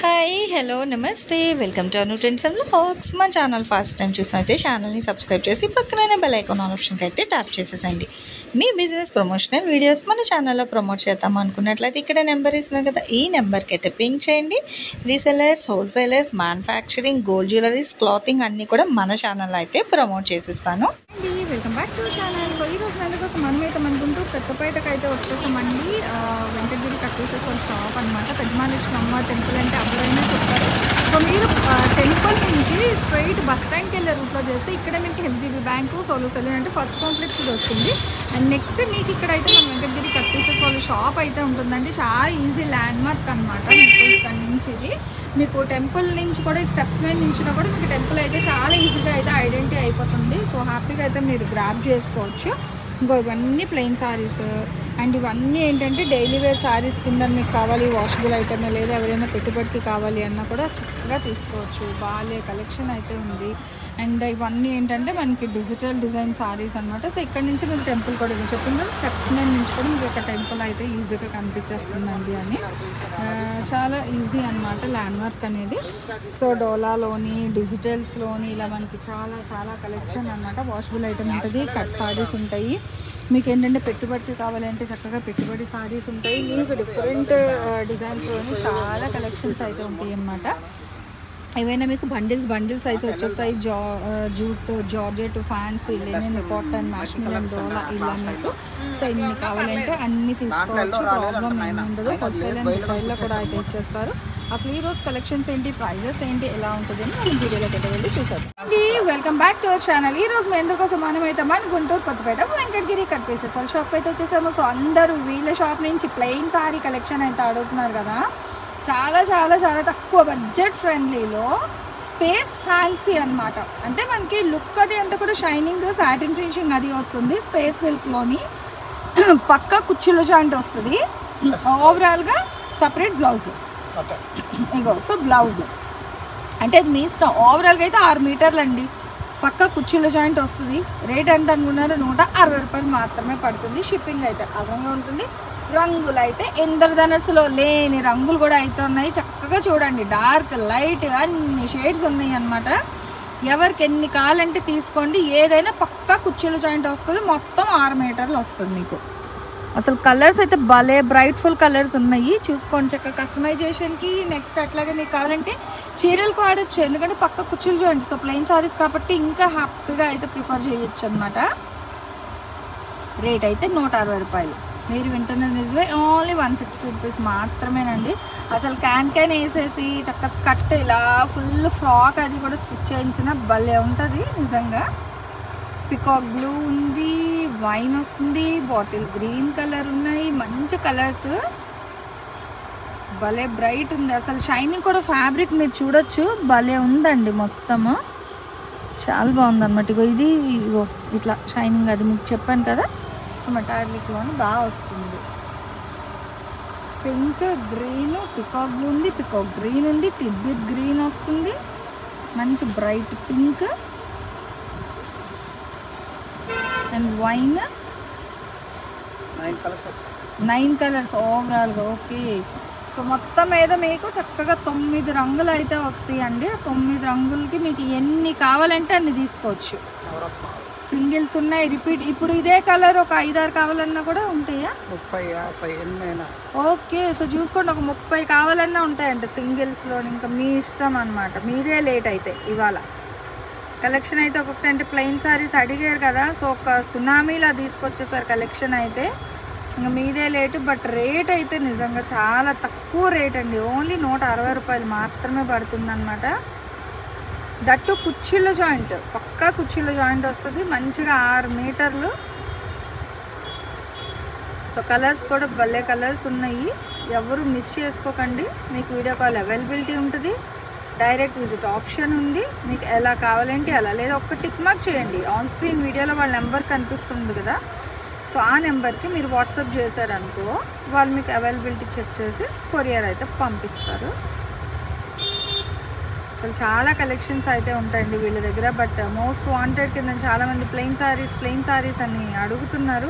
Hi hello నమస్తే welcome to Anu trends and vlogs. మా channel first time చూసినైతే ఛానల్ని subscribe చేసి పక్కనే బెల్ ఐకాన్ ఆప్షన్కి అయితే ట్యాప్ చేసేసండి. మీ బిజినెస్ ప్రమోషనల్ వీడియోస్ మన ఛానల్లో ప్రమోట్ చేద్దాం అనుకున్నట్లయితే ఇక్కడ నెంబర్ ఇస్తున్నాం కదా, ఈ నెంబర్కి అయితే పింక్ చేయండి. Resellers, wholesalers, manufacturing, gold jewelleries, clothing అన్నీ కూడా మన ఛానల్లో అయితే ప్రమోట్ చేసిస్తాను. Welcome back to channel. So ఈరోజు మన కోసం మనమైతే అనుకుంటూ కొత్తపేటకు అయితే వచ్చేసామండి. వెంకటగిరి కట్టేసేసిన షాప్ అనమాట. పెద్దమానేశ్వర అమ్మ టెంపుల్ అంటే ఎవరైనా చెప్తారు. సో మీరు టెంపుల్ నుంచి స్ట్రైట్ బస్ స్టాండ్కి వెళ్ళే రూట్లో చేస్తే ఇక్కడ మీకు హెచ్డిబి బ్యాంకు, సోలో సెలూన్ అంటే ఫస్ట్ కాంప్లెక్స్ వస్తుంది. అండ్ నెక్స్ట్ మీకు ఇక్కడైతే మన వెంకటగిరి కట్టేసేసిన షాప్ అయితే ఉంటుందండి. చాలా ఈజీ ల్యాండ్ మార్క్ అనమాట. మీకు ఇక్కడ నుంచి ఇది మీకు టెంపుల్ నుంచి కూడా స్టెప్స్ మీద నుంచి కూడా మీకు టెంపుల్ అయితే చాలా ఈజీగా అయితే ఐడెంటిటీ అయిపోతుంది. సో హ్యాపీగా అయితే మీరు గ్రాబ్ చేసుకోవచ్చు. ఇంకో ఇవన్నీ ప్లెయిన్ శారీస్ అండ్ ఇవన్నీ ఏంటంటే డైలీ వేర్ శారీస్ కింద మీకు కావాలి వాషబుల్ ఐటమ్ లేదా ఎవరైనా పెట్టుబడికి కావాలి అన్నా కూడా చక్కగా తీసుకోవచ్చు. బాగా కలెక్షన్ అయితే ఉంది. అండ్ ఇవన్నీ ఏంటంటే మనకి డిజిటల్ డిజైన్ శారీస్ అనమాట. సో ఇక్కడ నుంచి మీకు టెంపుల్ కూడా ఇది చెప్పింది స్టెప్స్ మీద నుంచి కూడా మీకు ఒక టెంపుల్ అయితే ఈజీగా కనిపించేస్తుందండి అని. చాలా ఈజీ అనమాట ల్యాండ్ మార్క్ అనేది. సో డోలాలోని డిజిటల్స్లోని ఇలా మనకి చాలా చాలా కలెక్షన్ అనమాట. వాషబుల్ ఐటమ్ ఉంటుంది, కట్ శారీస్ ఉంటాయి. మీకు ఏంటంటే పెట్టుబడికి కావాలంటే చక్కగా పెట్టుబడి శారీస్ ఉంటాయి. మీకు డిఫరెంట్ డిజైన్స్లోని చాలా కలెక్షన్స్ అయితే ఉంటాయి అన్నమాట. ఏవైనా మీకు బండిల్స్ అయితే వచ్చేస్తాయి. Jute, georgette, fancy, linen, cotton, మ్యాష్మిలన్, డోలా ఇలా మీకు. సో ఇన్ని కావాలంటే అన్ని తీసుకోవచ్చు, ప్రాబ్లం ఏమి ఉండదు. హోల్సేల్ అండ్ రిటైల్లో కూడా అయితే ఇచ్చేస్తారు. అసలు ఈ రోజు కలెక్షన్స్ ఏంటి, ప్రైజెస్ ఏంటి, ఎలా ఉంటుంది అని మనం వీడియోలోకి అయితే వెళ్ళి చూసాం. Welcome back to our channel. ఈ రోజు మేము కోసం మనమైతే మన గుంటూరు కొత్తపేట వెంకటగిరి కట్ పీసెస్ వాళ్ళ షాప్ అయితే వచ్చేసాము. సో అందరూ వీళ్ళ షాప్ నుంచి ప్లెయిన్ సారీ కలెక్షన్ అయితే అడుగుతున్నారు కదా. చాలా చాలా చాలా తక్కువ బడ్జెట్ ఫ్రెండ్లీలో స్పేస్ ఫ్యాన్సీ అనమాట. అంటే మనకి లుక్ అది అంతా కూడా షైనింగ్, సాటిన్ ఫినిషింగ్ అది వస్తుంది. స్పేస్ సిల్క్లోని పక్క కుచ్చుల జాయింట్ వస్తుంది. ఓవరాల్గా సపరేట్ బ్లౌజ్ ఇగో. సో బ్లౌజ్ అంటే అది మీ ఇష్టం. ఓవరాల్గా అయితే 6 మీటర్లు అండి. పక్క కుర్చీల జాయింట్ వస్తుంది. రేట్ ఎంత అనుకున్నారు, 160 రూపాయలు మాత్రమే పడుతుంది. షిప్పింగ్ అయితే అదనంగా ఉంటుంది. రంగులు అయితే ఇంద్రధనస్సులో లేని రంగులు కూడా అయితే ఉన్నాయి. చక్కగా చూడండి, డార్క్, లైట్ అన్ని షేడ్స్ ఉన్నాయి అన్నమాట. ఎవరికి ఎన్ని కావాలంటే తీసుకోండి. ఏదైనా పక్కా కుర్చీల జాయింట్ వస్తుంది. మొత్తం 6 మీటర్లు వస్తుంది మీకు. అసలు కలర్స్ అయితే భలే బ్రైట్ఫుల్ కలర్స్ ఉన్నాయి. చూసుకోండి చక్కగా కస్టమైజేషన్కి. నెక్స్ట్ అట్లాగే మీకు కావాలంటే చీరలకు వాడచ్చు, ఎందుకంటే పక్క కుర్చీలు జాయింట్. సో ప్లెయిన్ సారీస్ కాబట్టి ఇంకా హ్యాపీగా అయితే ప్రిఫర్ చేయొచ్చు అనమాట. రేట్ అయితే 160 రూపాయలు. మీరు వింటున్నది నిజమే, ఓన్లీ 160 రూపీస్ మాత్రమేనండి. అసలు క్యాన్ వేసేసి చక్క స్కర్ట్ ఇలా ఫుల్ ఫ్రాక్ అది కూడా స్టిచ్ చేయించిన భలే ఉంటుంది నిజంగా. పికాక్ బ్లూ ఉంది, వైన్ వస్తుంది, బాటిల్ గ్రీన్ కలర్ ఉన్నాయి. మంచి కలర్స్, భలే బ్రైట్ ఉంది. అసలు షైనింగ్ కూడా ఫ్యాబ్రిక్ మీరు చూడొచ్చు, భలే ఉందండి మొత్తము. చాలా బాగుంది అనమాట. ఇగో ఇది ఇగో ఇట్లా షైనింగ్ అది మీకు చెప్పాను కదా. సో మెటాలిక్లోని బాగా వస్తుంది. పింక్, గ్రీన్, పికాక్ బ్లూ ఉంది, పికాక్ గ్రీన్ ఉంది, టిబ్బిట్ గ్రీన్ వస్తుంది, మంచి bright pink and wine. 9 colours ఓవరాల్గా. ఓకే. సో మొత్తం మీద మీకు చక్కగా 9 రంగులు అయితే వస్తాయండి. 9 రంగులకి మీకు ఎన్ని కావాలంటే అన్ని తీసుకోవచ్చు. సింగిల్స్ ఉన్నాయి, రిపీట్. ఇప్పుడు ఇదే కలర్ ఒక 5-6 కావాలన్నా కూడా ఉంటాయా? 30-50 ఓకే. సో చూసుకోండి, ఒక 30 కావాలన్నా ఉంటాయంట సింగిల్స్లో. ఇంకా మీ ఇష్టం అనమాట, మీరే లేట్ అయితే. ఇవాళ కలెక్షన్ అయితే ఒక్కొక్కటి అంటే ప్లెయిన్ సారీస్ అడిగారు కదా. సో ఒక సునామీలా తీసుకొచ్చేసారు కలెక్షన్ అయితే. ఇంకా మీదే లేటు. బట్ రేట్ అయితే నిజంగా చాలా తక్కువ రేట్ అండి. ఓన్లీ 160 రూపాయలు మాత్రమే పడుతుంది అనమాట. దట్టు కుర్చీల జాయింట్, పక్కా కుర్చీల జాయింట్ వస్తుంది. మంచిగా 6 మీటర్లు. సో కలర్స్ కూడా భలే కలర్స్ ఉన్నాయి. ఎవరు మిస్ చేసుకోకండి. మీకు వీడియో కాల్ అవైలబిలిటీ ఉంటుంది, డైరెక్ట్ విజిట్ ఆప్షన్ ఉంది. మీకు ఎలా కావాలంటే అలా, లేదా ఒక్క టిక్ మార్క్ చేయండి. ఆన్ స్క్రీన్ వీడియోలో వాళ్ళ నెంబర్ కనిపిస్తుంది కదా. సో ఆ నెంబర్కి మీరు వాట్సాప్ చేశారనుకో, వాళ్ళు మీకు అవైలబిలిటీ చెక్ చేసి కొరియర్ అయితే పంపిస్తారు. అసలు చాలా కలెక్షన్స్ అయితే ఉంటాయండి వీళ్ళ దగ్గర. బట్ మోస్ట్ వాంటెడ్ కింద చాలామంది ప్లెయిన్ సారీస్ అని అడుగుతున్నారు.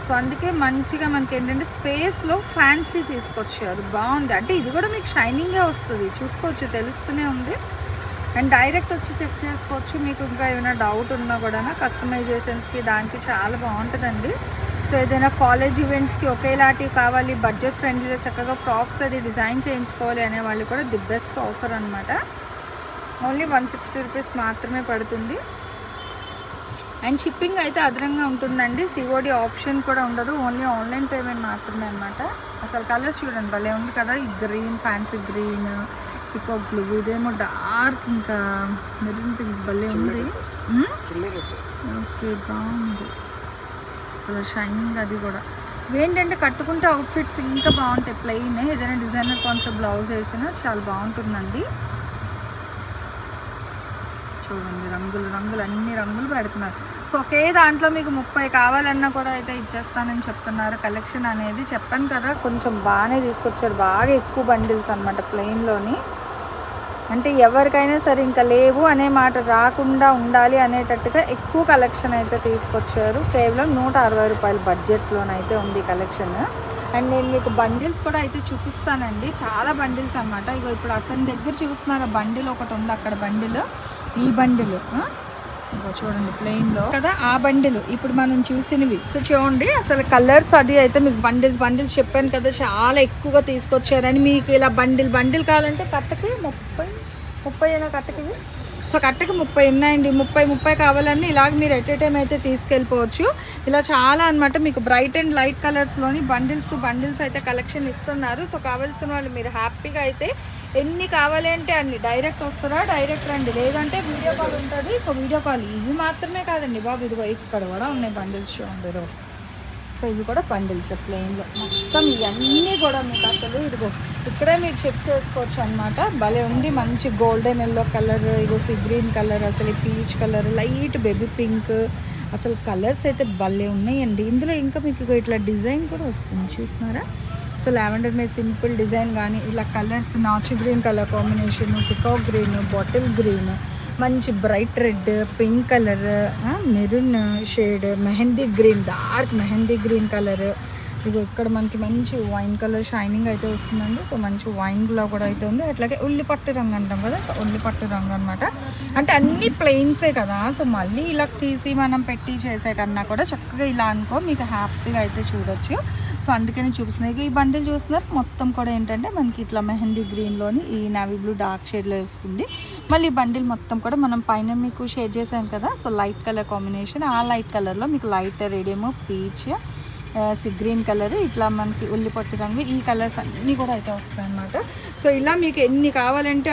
సో అందుకే మంచిగా మనకి ఏంటంటే స్పేస్లో ఫ్యాన్సీ తీసుకొచ్చారు, బాగుంది. అంటే ఇది కూడా మీకు షైనింగే వస్తుంది, చూసుకోవచ్చు, తెలుస్తూనే ఉంది. అండ్ డైరెక్ట్ వచ్చి చెక్ చేసుకోవచ్చు. మీకు ఇంకా ఏమైనా డౌట్ ఉన్నా కూడా కస్టమైజేషన్స్కి దానికి చాలా బాగుంటుందండి. సో ఏదైనా కాలేజ్ ఈవెంట్స్కి ఒకేలాంటివి కావాలి, బడ్జెట్ ఫ్రెండ్లీలో చక్కగా ఫ్రాక్స్ అది డిజైన్ చేయించుకోవాలి అనే వాళ్ళు కూడా ది బెస్ట్ ఆఫర్ అనమాట. ఓన్లీ 160 రూపీస్ మాత్రమే పడుతుంది. అండ్ షిప్పింగ్ అయితే అదనంగా ఉంటుందండి. సిఓడి ఆప్షన్ కూడా ఉండదు, ఓన్లీ ఆన్లైన్ పేమెంట్ మాత్రమే అనమాట. అసలు కలర్స్ చూడండి భలే ఉంది కదా, ఈ green, fancy green, peacock blue, ఇదేమో డార్క్ ఇంకా మెరూన్ పింక్ భలే ఉంది. ఓకే బాగుంది అసలు షైనింగ్. అది కూడా ఏంటంటే కట్టుకుంటే అవుట్ఫిట్స్ ఇంకా బాగుంటాయి. ప్లెయిన్ ఏదైనా డిజైనర్ కాన్సెప్ట్ బ్లౌజ్ వేసినా చాలా బాగుంటుందండి. చూడండి రంగులు రంగులు అన్ని రంగులు పెడుతున్నారు. సో ఒకే దాంట్లో మీకు 30 కావాలన్నా కూడా అయితే ఇచ్చేస్తానని చెప్తున్నారు. కలెక్షన్ అనేది చెప్పాను కదా కొంచెం బాగానే తీసుకొచ్చారు, బాగా ఎక్కువ బండిల్స్ అనమాట ప్లెయిన్లోని. అంటే ఎవరికైనా సరే ఇంకా లేవు అనే మాట రాకుండా ఉండాలి అనేటట్టుగా ఎక్కువ కలెక్షన్ అయితే తీసుకొచ్చారు. కేవలం 160 రూపాయల బడ్జెట్లోనైతే ఉంది కలెక్షన్. అండ్ నేను మీకు బండిల్స్ కూడా అయితే చూపిస్తానండి, చాలా బండిల్స్ అనమాట. ఇగో ఇప్పుడు అతని దగ్గర చూస్తున్నారు బండిల్ ఒకటి ఉంది అక్కడ, బండిల్ ఈ బండిల్ ఇగో చూడండి ప్లెయిన్లో కదా ఆ బండిల్ ఇప్పుడు మనం చూసినవి. సో చూడండి అసలు కలర్స్ అది అయితే మీకు బండిల్స్ చెప్పాను కదా చాలా ఎక్కువగా తీసుకొచ్చారని. మీకు ఇలా బండిల్ కావాలంటే కట్టకి 30 అయినా కట్టకి. సో కట్టకి 30 ఉన్నాయండి, 30 కావాలని ఇలాగ మీరు ఎట్ ఏ టైం అయితే తీసుకెళ్ళిపోవచ్చు. ఇలా చాలా అనమాట మీకు బ్రైట్ అండ్ లైట్ కలర్స్లోని బండిల్స్ అయితే కలెక్షన్ ఇస్తున్నారు. సో కావాల్సిన వాళ్ళు మీరు హ్యాపీగా అయితే ఎన్ని కావాలి అంటే అన్ని డైరెక్ట్ వస్తారా, డైరెక్ట్ రండి, లేదంటే వీడియో కాల్ ఉంటుంది. సో వీడియో కాల్ ఇవి మాత్రమే కాదండి బాబు, ఇదిగో ఇక్కడ కూడా ఉన్నాయి బండిల్స్ చూడండి ఇదిగో. సో ఇవి కూడా బండిల్స్ ప్లెయిన్లో మొత్తం ఇవన్నీ కూడా మీకు అసలు ఇదిగో ఇక్కడే మీరు చెక్ చేసుకోవచ్చు అనమాట. భలే ఉంది, మంచి గోల్డెన్ ఎల్లో కలర్, ఇగో సీ గ్రీన్ కలర్, అసలు peach colour, light baby pink, అసలు కలర్స్ అయితే భలే ఉన్నాయండి. ఇందులో ఇంకా మీకు ఇట్లా డిజైన్ కూడా వస్తుంది చూస్తున్నారా. సో లావెండర్ మీద సింపుల్ డిజైన్ కానీ ఇలా కలర్స్ నాచు green colour combination, peacock green, bottle green, మంచి bright red, pink colour, maroon shade, mehndi green, dark mehndi green colour. ఇది ఇక్కడ మనకి మంచి వైన్ కలర్ షైనింగ్ అయితే వస్తుందండి. సో మంచి వైన్లో కూడా అయితే ఉంది. అట్లాగే ఉల్లిపట్టు రంగు అంటాం కదా, సో ఉల్లిపట్టు రంగు అనమాట. అంటే అన్ని ప్లెయిన్సే కదా, సో మళ్ళీ ఇలా తీసి మనం పెట్టి చేసే కన్నా కూడా చక్కగా ఇలా అనుకో మీకు హ్యాపీగా అయితే చూడొచ్చు. సో అందుకని చూపిస్తున్నాయి. ఈ బండిల్ చూస్తున్నారు మొత్తం కూడా ఏంటంటే మనకి ఇట్లా మెహందీ గ్రీన్లోని ఈ నావీ బ్లూ డార్క్ షేడ్లో వస్తుంది. మళ్ళీ బండిల్ మొత్తం కూడా మనం పైన మీకు షేర్ చేసాం కదా, సో లైట్ కలర్ కాంబినేషన్, ఆ లైట్ కలర్లో మీకు light radium peach, sea green colour, ఇట్లా మనకి ఉల్లిపట్టు రంగు, ఈ కలర్స్ అన్నీ కూడా అయితే వస్తాయి అన్నమాట. సో ఇలా మీకు ఎన్ని కావాలంటే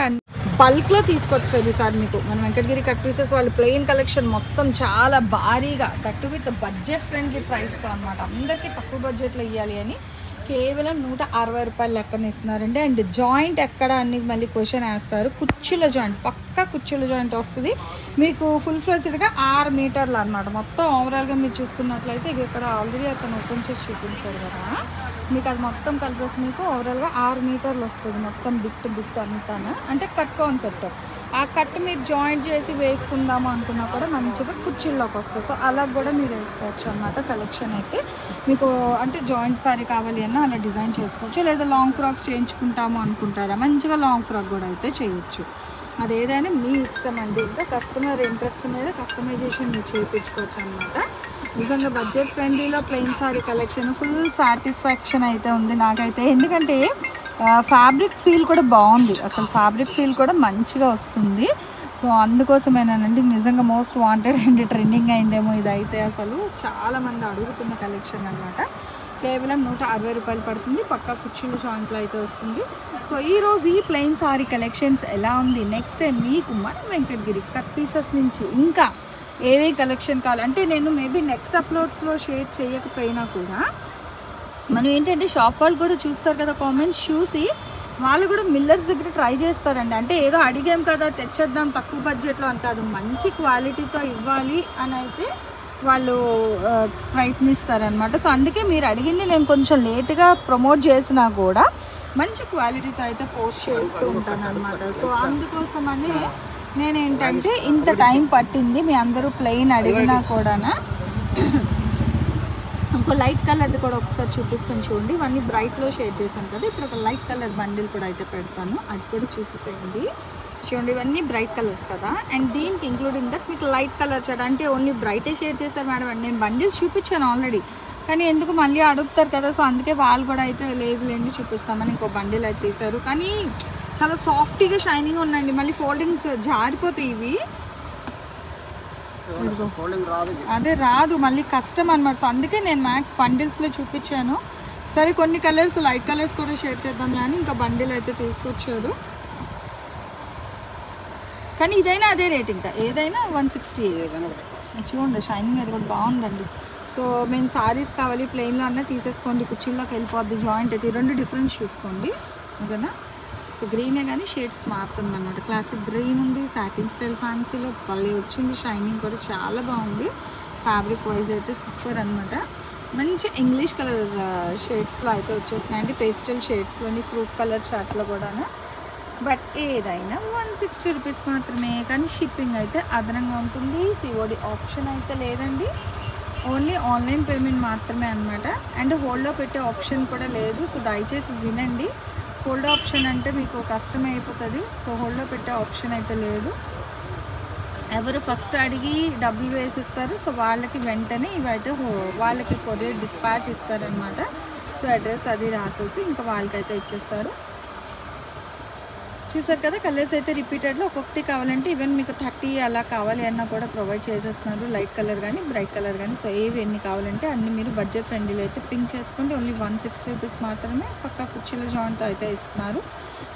బల్క్లో తీసుకొచ్చేది సార్ మీకు మన వెంకటగిరి కట్ పీసెస్ వాళ్ళు ప్లెయిన్ కలెక్షన్ మొత్తం చాలా భారీగా దట్టు విత్ బడ్జెట్ ఫ్రెండ్లీ ప్రైస్తో అనమాట. అందరికీ తక్కువ బడ్జెట్లో ఇవ్వాలి అని కేవలం 160 రూపాయలు లెక్కన ఇస్తున్నారండి. అండ్ జాయింట్ ఎక్కడ అని మళ్ళీ క్వశ్చన్ వేస్తారు. కుర్చీల జాయింట్, పక్కా కుర్చీల జాయింట్ వస్తుంది మీకు ఫుల్ ఫ్లెజ్డ్గా 6 మీటర్లు అనమాట. మొత్తం ఓవరాల్గా మీరు చూసుకున్నట్లయితే ఇక్కడ ఆల్రెడీ అతను ఓపెన్ చేసి చూపించారు కదా, మీకు అది మొత్తం కలిపేసి మీకు ఓవరాల్గా 6 మీటర్లు వస్తుంది మొత్తం బిట్ అంతా. అంటే కట్ కాన్సెప్ట్, ఆ కట్ మీరు జాయింట్ చేసి వేసుకుందాము అనుకున్నా కూడా మంచిగా కుర్చీల్లోకి వస్తుంది. సో అలా కూడా మీరు వేసుకోవచ్చు అనమాట. కలెక్షన్ అయితే మీకు అంటే జాయింట్ సారీ కావాలి అన్నా అలా డిజైన్ చేసుకోవచ్చు, లేదా లాంగ్ ఫ్రాక్స్ చేయించుకుంటాము అనుకుంటారా మంచిగా లాంగ్ ఫ్రాక్ కూడా అయితే చేయొచ్చు. అది ఏదైనా మీ ఇష్టం అండి. ఇంకా కస్టమర్ ఇంట్రెస్ట్ మీద కస్టమైజేషన్ మీరు చేయించుకోవచ్చు అనమాట. నిజంగా బడ్జెట్ ఫ్రెండ్లీలో plain sari collection full satisfaction అయితే ఉంది నాకైతే. ఎందుకంటే ఫ్యాబ్రిక్ ఫీల్ కూడా బాగుంది, అసలు ఫ్యాబ్రిక్ ఫీల్ కూడా మంచిగా వస్తుంది. సో అందుకోసమేనండి నిజంగా మోస్ట్ వాంటెడ్ అండ్ ట్రెండింగ్ అయిందేమో ఇదైతే. అసలు చాలామంది అడుగుతున్న కలెక్షన్ అనమాట. కేవలం 160 రూపాయలు పడుతుంది, పక్కా కుర్చీల జాయింట్లో అయితే వస్తుంది. సో ఈరోజు ఈ ప్లెయిన్ సారీ కలెక్షన్స్ ఎలా ఉంది, నెక్స్ట్ టైం మీకు మన వెంకటగిరి కట్ పీసెస్ నుంచి ఇంకా ఏవే కలెక్షన్ కావాలంటే నేను మేబీ నెక్స్ట్ అప్లోడ్స్లో షేర్ చేయకపోయినా కూడా మనం ఏంటంటే షాప్ వాళ్ళు కూడా చూస్తారు కదా, కామెంట్స్ చూసి వాళ్ళు కూడా మిల్లర్స్ దగ్గర ట్రై చేస్తారండి. అంటే ఏదో అడిగాం కదా తెచ్చేద్దాం తక్కువ బడ్జెట్లో అని కాదు, మంచి క్వాలిటీతో ఇవ్వాలి అని అయితే వాళ్ళు ప్రయత్నిస్తారనమాట. సో అందుకే మీరు అడిగింది నేను కొంచెం లేట్గా ప్రమోట్ చేసినా కూడా మంచి క్వాలిటీతో అయితే పోస్ట్ చేస్తూ ఉంటాను అనమాట. సో అందుకోసమనే నేనేంటంటే ఇంత టైం పట్టింది, మీ అందరూ ప్లెయిన్ అడిగినా కూడా ఇంకో లైట్ కలర్ది కూడా ఒకసారి చూపిస్తాను చూడండి. ఇవన్నీ బ్రైట్లో షేర్ చేశాను కదా, ఇప్పుడు ఒక లైట్ కలర్ బండిల్ కూడా అయితే పెడతాను, అది కూడా చూసేసేయండి. చూడండి ఇవన్నీ బ్రైట్ కలర్స్ కదా, అండ్ దీనికి ఇంక్లూడింగ్ దట్ మీకు లైట్ కలర్ షేడ్ అంటే ఓన్లీ బ్రైటే షేర్ చేశారు మేడం అండి. నేను బండిల్స్ చూపించాను ఆల్రెడీ, కానీ ఎందుకు మళ్ళీ అడుగుతారు కదా, సో అందుకే వాళ్ళు కూడా అయితే లేదులేండి చూపిస్తామని ఇంకో బండిల్ అయితే తీశారు. కానీ చాలా సాఫ్ట్గా షైనింగ్ ఉన్నాయండి, మళ్ళీ ఫోల్డింగ్స్ జారిపోతాయి ఇవి, అదే రాదు మళ్ళీ కష్టం అనమాట. సో అందుకే నేను మ్యాక్స్ బండిల్స్లో చూపించాను. సరే కొన్ని కలర్స్ లైట్ కలర్స్ కూడా షేర్ చేద్దాం కానీ ఇంకా బండిల్ అయితే తీసుకొచ్చారు. కానీ ఇదైనా అదే రేట్, ఇంకా ఏదైనా 160. చూడండి షైనింగ్ అది కూడా బాగుందండి. సో మేము సారీస్ కావాలి ప్లెయిన్లో అన్నా తీసేసుకోండి, కుర్చీల్లోకి వెళ్ళిపోద్ది జాయింట్ అయితే. ఈ రెండు డిఫరెన్స్ చూసుకోండి ఓకేనా. సో గ్రీనే కానీ షేడ్స్ మారుతుంది అనమాట. క్లాసిక్ గ్రీన్ ఉంది, సాటిన్ స్టైల్ ఫ్యాన్సీలో భలే వచ్చింది, షైనింగ్ కూడా చాలా బాగుంది. ఫ్యాబ్రిక్ వైజ్ అయితే సూపర్ అనమాట. మంచి ఇంగ్లీష్ కలర్ షేడ్స్లో అయితే వచ్చేస్తున్నాయండి, పేస్టల్ షేడ్స్లోని ఫ్రూట్ కలర్ చార్ట్లో కూడా. బట్ ఏదైనా 160 రూపీస్ మాత్రమే, కానీ షిప్పింగ్ అయితే అదనంగా ఉంటుంది. సిఓడి ఆప్షన్ అయితే లేదండి, ఓన్లీ ఆన్లైన్ పేమెంట్ మాత్రమే అనమాట. అండ్ హోల్డ్లో పెట్టే ఆప్షన్ కూడా లేదు. సో దయచేసి వినండి, హోల్డ్ ఆప్షన్ అంటే మీకు కష్టం అయిపోతుంది. సో హోల్డ్లో పెట్టే ఆప్షన్ అయితే లేదు. ఎవరు ఫస్ట్ అడిగి డబ్బులు వేసిస్తారు, సో వాళ్ళకి వెంటనే ఇవైతే వాళ్ళకి కొరియర్ డిస్పాచ్ ఇస్తారనమాట. సో అడ్రస్ అది రాసేసి ఇంకా వాళ్ళకైతే ఇచ్చేస్తారు. చూసారు కదా, కలర్స్ అయితే రిపీటెడ్లో ఒక్కొక్కటి కావాలంటే ఈవెన్ మీకు 30 అలా కావాలి అన్నా కూడా ప్రొవైడ్ చేసేస్తున్నారు, లైట్ కలర్ కానీ బ్రైట్ కలర్ కానీ. సో ఏవి ఎన్ని కావాలంటే అన్ని మీరు బడ్జెట్ ఫ్రెండ్లీలో అయితే పింక్ చేసుకోండి. ఓన్లీ 160 రూపీస్ మాత్రమే, పక్కా కుర్చీల జాయింట్ అయితే ఇస్తున్నారు.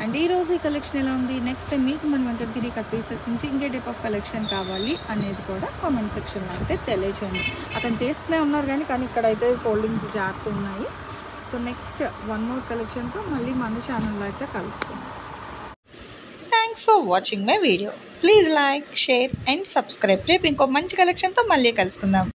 అండ్ ఈరోజు ఈ కలెక్షన్ ఎలా ఉంది, నెక్స్ట్ టైం మీకు మన వెంకటగిరి కట్ పీసెస్ నుంచి ఇంకే టైప్ ఆఫ్ కలెక్షన్ కావాలి అనేది కూడా కామెంట్ సెక్షన్లో అయితే తెలియచేయండి. అతను తీస్తూనే ఉన్నారు కానీ ఇక్కడైతే ఫోల్డింగ్స్ జారుతున్నాయి. సో నెక్స్ట్ 1 more కలెక్షన్తో మళ్ళీ మన ఛానల్లో అయితే కలుస్తాం. Thanks for watching my video. Please like, share and subscribe. రేపు ఇంకో మంచి కలెక్షన్తో మళ్ళీ కలుసుకుందాం.